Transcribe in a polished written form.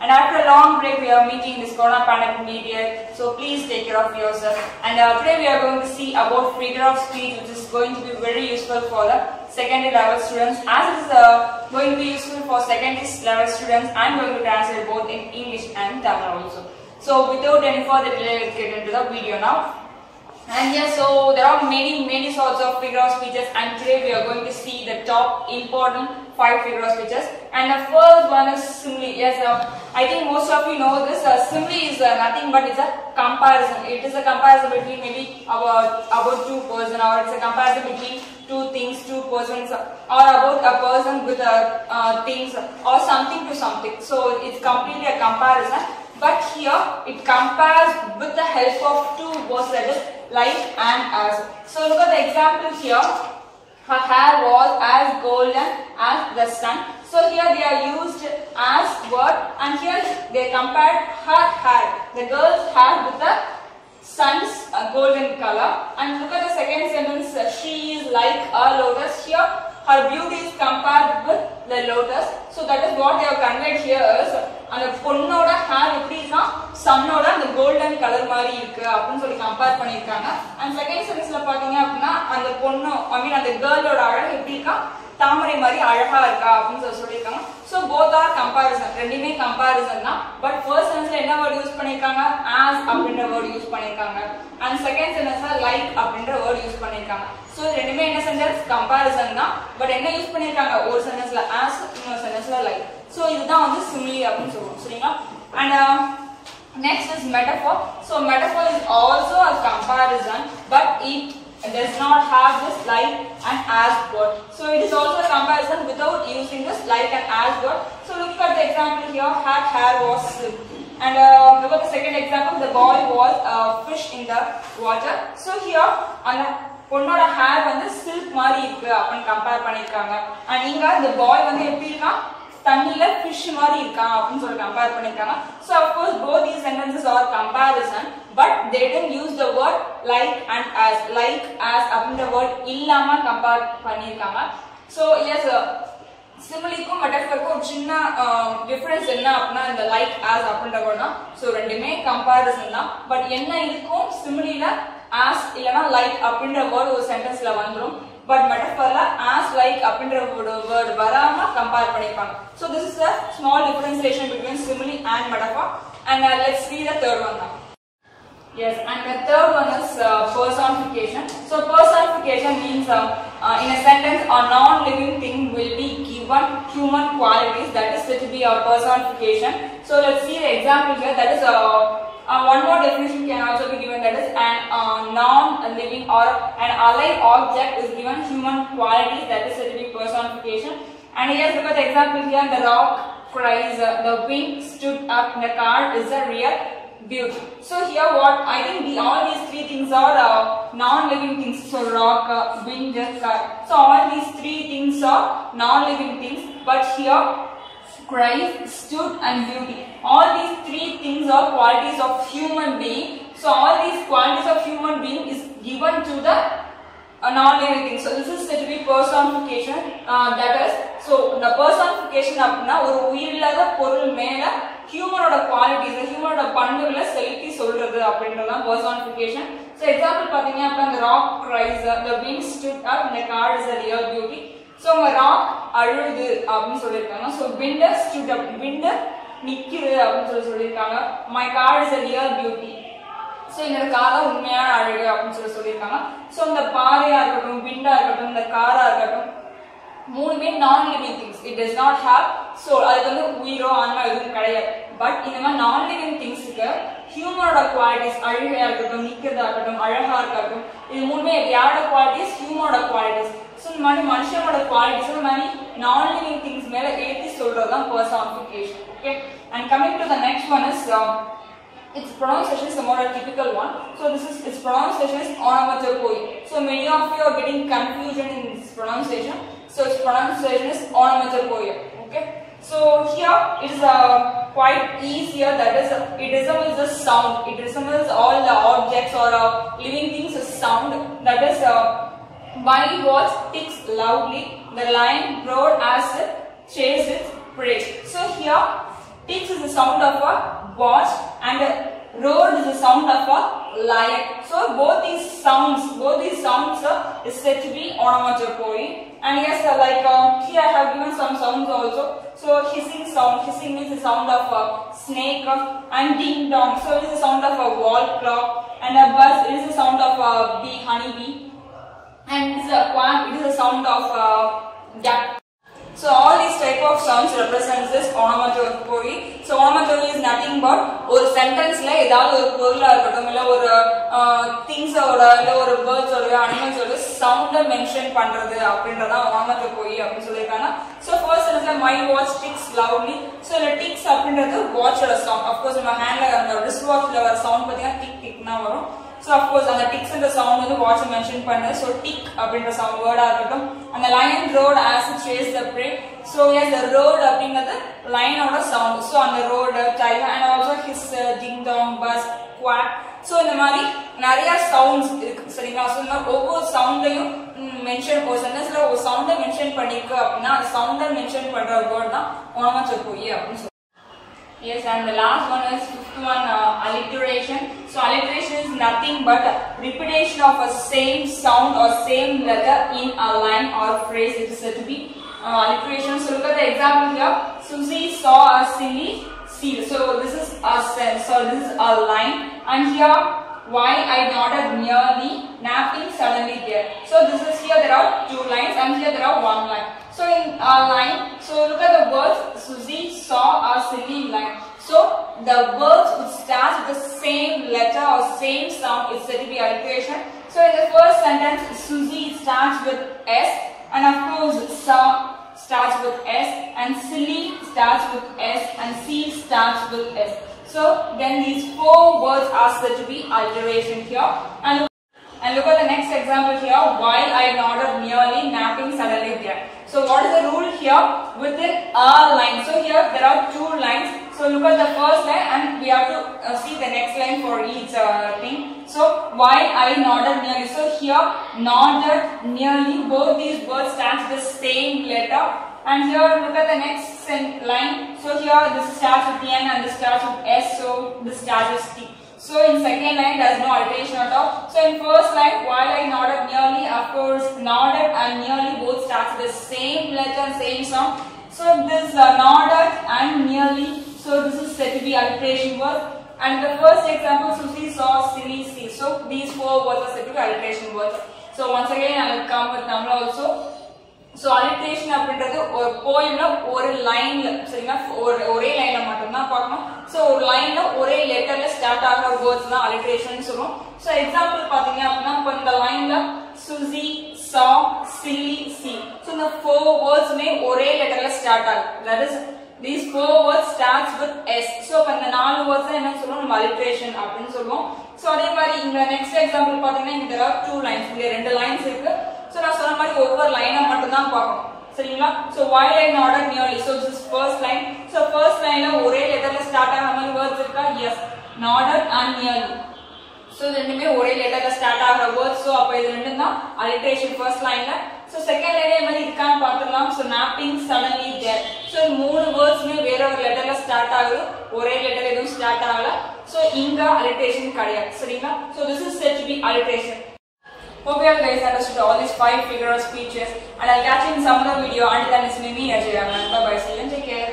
And after a long break, we are meeting this corona pandemic period. So please take care of yourself. And today we are going to see about figure of speech, which is going to be very useful for the secondary level students. As it is going to be useful for secondary level students, I am going to translate both in English and Tamil also. So without any further delay, let's get into the video now. And yes, so there are many sorts of figure of speeches, and today we are going to see the top important 5 figure of speeches. And the first one is simile. Yes, I think most of you know this. Simile is nothing but it's a comparison. It is a comparison between maybe about two person, or it's a comparison between two things, two persons, or about a person with things, or something to something. So it's completely a comparison. But here it compares with the help of two words, that is like and as. So look at the example here. Her hair was as golden as the sun. So here they are used as word, and here they compared her hair, the girl's hair, with the sun's golden color. And look at the second sentence. She is like a lotus. Here her beauty is compared with the lotus. So that is what they have conveyed here is அந்த பொண்ணோட hair எப்படி இருக்கா சன்னோட அந்த golden colour மாதிரி இருக்கு அப்படினு சொல்லி compare பண்ணிருக்காங்க. அண்ட் செகண்ட் சென்டென்ஸ்ல பாத்தீங்க அப்படினா அந்த பொண்ணு அந்த கேர்ளோட அழகு எப்படி இருக்கா தாமரை மாதிரி அழகா இருக்கா அப்படினு சொல்லிருக்காங்க. So both are comparison. ரெண்டுமே comparison தான். பட் ஃபர்ஸ்ட் சென்டென்ஸ்ல என்ன வேர்ட் யூஸ் பண்ணிருக்காங்க as அப்படிங்கற வேர்ட் யூஸ் பண்ணிருக்காங்க. அண்ட் செகண்ட் சென்டென்ஸ்ல like அப்படிங்கற வேர்ட் யூஸ் பண்ணிருக்காங்க. So ரெண்டுமே என்ன சென்டென்ஸ் comparison தான். பட் என்ன யூஸ் பண்ணிருக்காங்க ஒரு சென்டென்ஸ்ல as இன்னொரு சென்டென்ஸ்ல like. So இதுதான் வந்து simile அப்படினு சொல்றோம். சரிங்களா? And next is metaphor. So metaphor is also a comparison, but it does not have this like and as word. So it is also a comparison without using this like and as word. So look at the example here. Her hair was silk. And look at the second example. The boy was a fish in the water. So here on the பொண்ணோட hair வந்து silk மாதிரி இருக்கு அப்படினு compare பண்ணிருக்காங்க. And இங்க the boy வந்து எப்படி இருக்கான் தண்ணில fish மாதிரி இருக்கான் அப்படினு சொல்லி கம்பேர் பண்ணிருக்காங்க. So of course both these sentences are comparison, but they didn't use the word like and as. Like as அப்படிங்கற word இல்லாம கம்பேர் பண்ணிருக்காங்க. So yes, simile-க்கும் metaphor-க்கும் ஒரு சின்ன டிஃபரன்ஸ் என்ன அப்படினா இந்த like as அப்படிங்கற word தான். So ரெண்டுமே comparison தான். பட் என்ன இருக்கும் simile-ல as இல்லனா like அப்படிங்கற word ஒரு சென்டென்ஸ்ல வந்துரும். But metaphor-ல as like அப்படிங்கற word வராம கம்பேர் பண்ணிருப்பாங்க. So this is a small differentiation between simile and metaphor. And let's see the third one now. Yes, and the third one is personification. So personification means in a sentence a non-living thing will be given human qualities. That is said to be a personification. So let's see the example here. That is one more definition can also be given, that is an non-living or an alive object is given human qualities. That is said to be personification. And here look at the example here. The rock cries, the wind stood up, the car is a real beauty. So here what I think all these three things are non-living things. So rock, wind, car. So all these three things are non-living things. But here Christ, stood and beauty. All these three things are qualities of human being. So all these qualities of human being is given to the non-living thing. So this is said to be personification. That is, so the personification அப்படினா ஒரு உயிரில்லாத பொருள் மேல ஹியூமனோட qualities, ஹியூமனோட பண்புகளை செலுத்தி சொல்றது அப்படின்றது தான் personification. So example பாத்தீங்க அப்படினா the rock cries, the wind stood up, the car is a real beauty. So rock அழுது அப்படினு சொல்லிருக்காங்க. So wind stood up, wind நிக்குது அப்படினு சொல்லிருக்காங்க. My car is a real beauty. So இந்த கார் உண்மையான அழகு அப்படினு சொல்லிருக்காங்க. So இந்த பாறையா இருக்கட்டும், விண்டா இருக்கட்டும், இந்த காரா இருக்கட்டும், மூணுமே நான் living things. It does not have soul. அதுக்கு வந்து உயிரோ ஆன்மா எதுவும் கிடையாது. பட் இந்த மாதிரி நான் லிவிங் திங்ஸுக்கு ஹியூமனோட குவாலிட்டிஸ், அழுகையா இருக்கட்டும், நிக்கிறதா இருக்கட்டும், அழகா இருக்கட்டும், இது மூணுமே யாரோட குவாலிட்டிஸ்? ஹியூமனோட குவாலிட்டிஸ். So இந்த மாதிரி மனுஷனோட குவாலிட்டிஸ் இந்த மாதிரி நான் லிவிங் திங்ஸ் மேல ஏற்றி சொல்ற சொல்றதுதான் personification. Okay, and coming to the next one is its pronunciation is the more typical one. So its pronunciation is onomatopoeia. So many of you are getting confusion in its pronunciation. So its pronunciation is onomatopoeia. Okay, so here it is quite easier. That is, it resembles the sound. It resembles all the objects or living things as sound. That is, my watch ticks loudly. The lion roared as it chased its prey. So here, ticks is the sound of a watch and roared is the sound of a lion. So both these sounds is said to be onomatopoeia. And yes, here I have given some sounds also. So hissing sound, hissing means the sound of a snake, and ding dong, so it is the sound of a wall clock, and a buzz, it is the sound of a bee, honeybee, and it is a quack, it is the sound of a duck. So all these type of sounds represents this onomatopoeia. So onomatopoeia is nothing but ஒரு சென்டென்ஸ்ல ஏதாவது ஒரு பொருளா இருக்கட்டும் இல்ல ஒரு திங்ஸோட இல்ல ஒரு பேர்ட்ஸோட அனிமல்ஸோட சவுண்ட மென்ஷன் பண்றது அப்படின்றதா onomatopoeia அப்படி சொல்லிருக்காங்க. So first is my watch ticks loudly. So the ticks அப்படின்றது watchோட சவுண்ட். Of course நம்ம ஹேண்ட்ல அந்த wrist watchல வர சவுண்ட் பாத்தீங்கன்னா டிக் டிக்னா வரும். So of course அந்த ticks இந்த சவுண்ட் வந்து watch மென்ஷன் பண்ணுது. So tick அப்படின்ற சவுண்ட் வேர்டா இருக்கட்டும். அந்த lion roared as it chased the prey. So yes, the road அப்படிங்கிறது lion ஓட சவுண்ட். So அந்த road, tiger, and also his ding dong, buzz, quack. So இந்த மாதிரி நிறைய சவுண்ட்ஸ் இருக்கு சரிங்களா. So இந்த ஒவ்வொரு சவுண்டையும் மென்ஷன் ஒரு சென்டென்ஸ்ல ஒரு சவுண்டை மென்ஷன் பண்ணிருக்கு அப்படின்னா அந்த சவுண்டை மென்ஷன் பண்ற வேர்ட் தான் onomatopoeia அப்படின்னு சொல்லுவாங்க. Yes, and the last one is fifth one, alliteration. So alliteration is nothing but repetition of a same sound or same letter in a line or phrase. It is said to be alliteration. So look at the example here. Susie saw a silly seal. So this is a sentence. So this is a line, and here why I nodded nearly, napping suddenly there. So this is here there are two lines, and here there are one line. So in a line, so look at the words Susie saw a silly line. So the words which starts with the same letter or same sound is said to be alliteration. So in the first sentence, Susie starts with S, and of course saw starts with S, and silly starts with S, and seal starts with S. So then these four words are said to be alliteration here. And look at the next example here. While I nodded nearly, napping suddenly there. So what is the rule here? Within a line. So here there are two lines. So look at the first line, and we have to see the next line for each thing. So while I nodded nearly. So here nodded nearly. Both these words stand the same letter. And here look at the next line. So here this starts with N and this starts with S. So this starts with T. So in second line there is no alteration at all. So in first line, while I nodded nearly, of course nodded and nearly both starts with the same letter, same sound. So this nodded and nearly. So this is said to be alliteration word. And the first example, Susie saw silly sea. So these four words are said to be alliteration words. So once again I will come with Tamil also. So alliteration அப்படின்றது ஒரு போயம்ல ஒரு லைன்ல சரிங்களா ஒரே லைன்ல மட்டும் தான் பார்க்கணும். சோ ஒரு லைன்ல ஒரே லெட்டர்ல ஸ்டார்ட் ஆகுற வேர்ட்ஸ் தான் alliteration சொல்றோம். சோ எக்ஸாம்பிள் பாத்தீங்க அப்படினா இப்ப இந்த லைன்ல Susie saw silly sea. So the four words மே ஒரே லெட்டர்ல ஸ்டார்ட் ஆகும். That is these four words starts with S. So இப்ப இந்த நாலு வேர்ட்ஸ் என்ன சொல்றோம் நம்ம alliteration அப்படினு சொல்றோம். சோ அதே மாதிரி இந்த நெக்ஸ்ட் எக்ஸாம்பிள் பாத்தீங்கன்னா இங்க there are two lines. இங்க ரெண்டு லைன்ஸ் இருக்கு. So நான் சொன்ன மாதிரி ஒவ்வொரு லைனை மட்டும் தான் பார்க்கணும் சரிங்களா. So while I nodded nearly. So this is first line. So first lineல ஒரே லெட்டர்ல ஸ்டார்ட் ஆகுற மாதிரி வேர்ட்ஸ் இருக்கா? Yes. Nodded and nearly. So ரெண்டுமே ஒரே லெட்டர்ல ஸ்டார்ட் ஆகுற வேர்ட்ஸ். So அப்ப இது ரெண்டும் தான் alliteration first lineல. So second line மாதிரி இருக்கான்னு பார்த்துடலாம். So napping suddenly there. So மூணு வேர்ட்ஸ்மே வேற ஒரு லெட்டர்ல ஸ்டார்ட் ஆகுது. ஒரே லெட்டர் எதுவும் ஸ்டார்ட் ஆகல. So இங்க alliteration கிடையாது சரிங்களா. So this is said to be alliteration. Hope you guys understood all these 5 figure of speeches, and I'll catch you in some other video. Until then, it's me, Ajay. Bye bye. See you and take care.